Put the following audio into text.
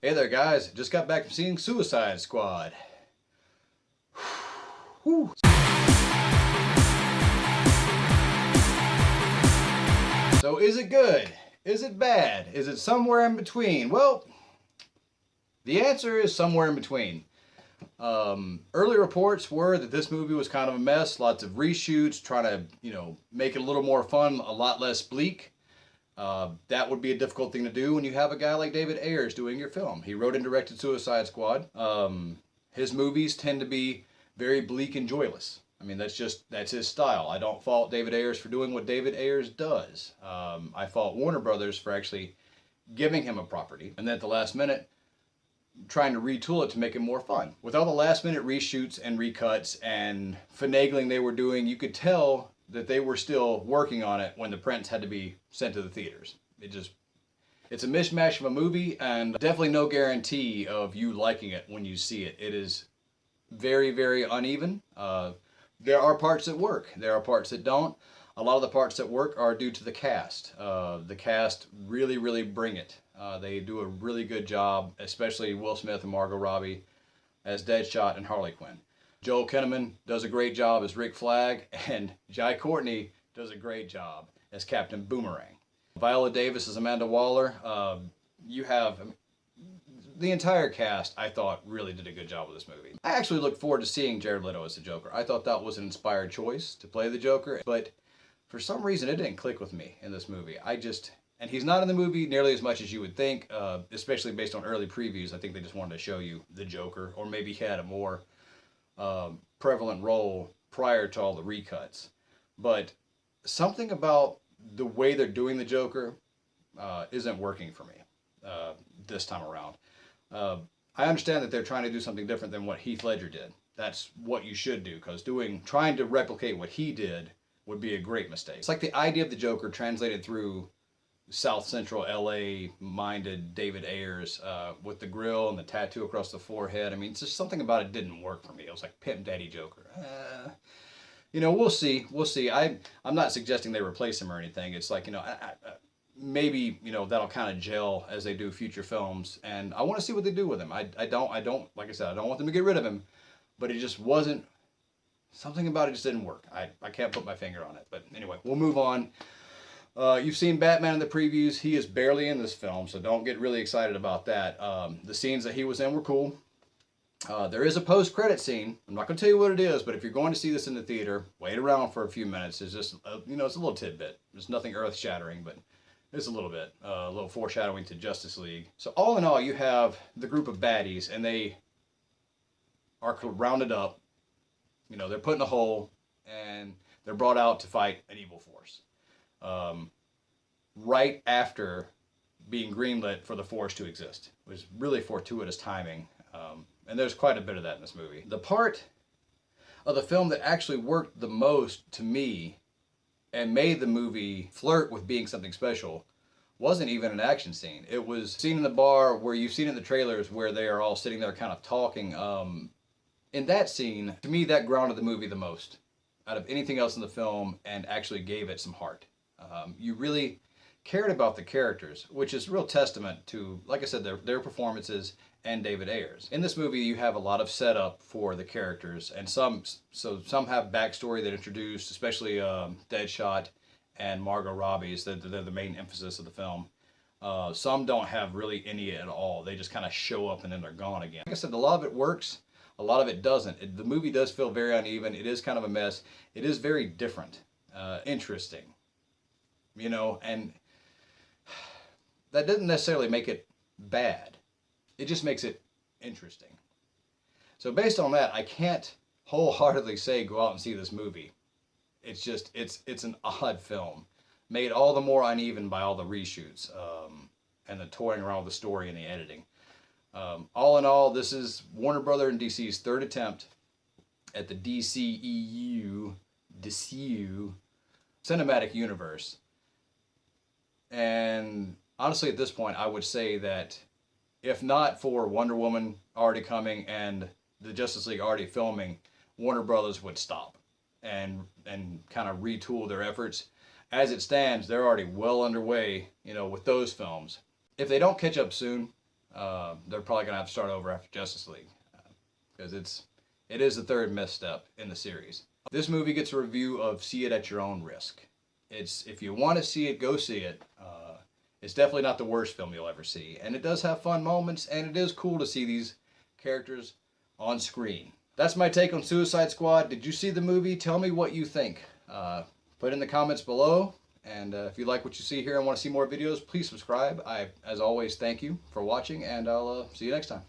Hey there guys, just got back from seeing Suicide Squad. Whew. So is it good? Is it bad? Is it somewhere in between? Well, the answer is somewhere in between. Early reports were that this movie was kind of a mess, lots of reshoots, trying to, make it a little more fun, a lot less bleak. That would be a difficult thing to do when you have a guy like David Ayer doing your film. He wrote and directed Suicide Squad. His movies tend to be very bleak and joyless. I mean, that's his style. I don't fault David Ayer for doing what David Ayer does. I fault Warner Brothers for actually giving him a property, and then at the last minute, trying to retool it to make it more fun. With all the last minute reshoots and recuts and finagling they were doing, you could tell that they were still working on it when the prints had to be sent to the theaters. It's a mishmash of a movie, and definitely no guarantee of you liking it when you see it. It is very, very uneven. There are parts that work. There are parts that don't. A lot of the parts that work are due to the cast. The cast really, really bring it. They do a really good job, especially Will Smith and Margot Robbie as Deadshot and Harley Quinn. Joel Kinnaman does a great job as Rick Flag, and Courtney does a great job as Captain Boomerang. Viola Davis as Amanda Waller. You have the entire cast, I thought, really did a good job with this movie. I actually look forward to seeing Jared Leto as the Joker. I thought that was an inspired choice to play the Joker, but for some reason it didn't click with me in this movie. And he's not in the movie nearly as much as you would think, especially based on early previews. I think they just wanted to show you the Joker, or maybe he had a more prevalent role prior to all the recuts. But something about the way they're doing the Joker isn't working for me this time around. I understand that they're trying to do something different than what Heath Ledger did. That's what you should do, because trying to replicate what he did would be a great mistake. It's like the idea of the Joker translated through South Central LA minded David Ayers with the grill and the tattoo across the forehead. I mean, it's just something about it didn't work for me. It was like Pimp Daddy Joker. We'll see. We'll see. I'm not suggesting they replace him or anything. It's like, maybe, that'll kind of gel as they do future films. And I want to see what they do with him. I don't, like I said, I don't want them to get rid of him, but it just wasn't, something about it just didn't work. I can't put my finger on it. But anyway, we'll move on. You've seen Batman in the previews. He is barely in this film, so don't get really excited about that. The scenes that he was in were cool. There is a post-credit scene. I'm not going to tell you what it is, but if you're going to see this in the theater, wait around for a few minutes. It's just, it's a little tidbit. There's nothing earth-shattering, but it's a little bit. A little foreshadowing to Justice League. So all in all, you have the group of baddies, and they are rounded up. They're put in a hole, and they're brought out to fight an evil force. Right after being greenlit for the Force to exist. It was really fortuitous timing, and there's quite a bit of that in this movie. The part of the film that actually worked the most to me and made the movie flirt with being something special wasn't even an action scene. It was a scene in the bar where you've seen in the trailers where they are all sitting there kind of talking. In that scene, to me, that grounded the movie the most out of anything else in the film and actually gave it some heart. You really cared about the characters, which is a real testament to, like I said, their performances and David Ayers. In this movie, you have a lot of setup for the characters, and some have backstory that introduced, especially Deadshot and Margot Robbie. They're the main emphasis of the film. Some don't have really any at all. They just kind of show up and then they're gone again. Like I said, a lot of it works, a lot of it doesn't. The movie does feel very uneven. It is kind of a mess. It is very different, interesting. And that doesn't necessarily make it bad. It just makes it interesting. So based on that, I can't wholeheartedly say go out and see this movie. It's just, it's an odd film. Made all the more uneven by all the reshoots and the toying around with the story and the editing. All in all, this is Warner Brothers and DC's third attempt at the DCEU cinematic universe. And honestly, at this point, I would say that if not for Wonder Woman already coming and the Justice League already filming, Warner Brothers would stop and kind of retool their efforts. As it stands, they're already well underway, with those films. If they don't catch up soon, they're probably gonna have to start over after Justice League, because it is the third misstep in the series. This movie gets a review of see it at your own risk. If you want to see it, go see it. It's definitely not the worst film you'll ever see, and it does have fun moments, and it is cool to see these characters on screen. That's my take on Suicide Squad. Did you see the movie? Tell me what you think. Put in the comments below, and if you like what you see here and want to see more videos, please subscribe. As always, thank you for watching, and I'll see you next time.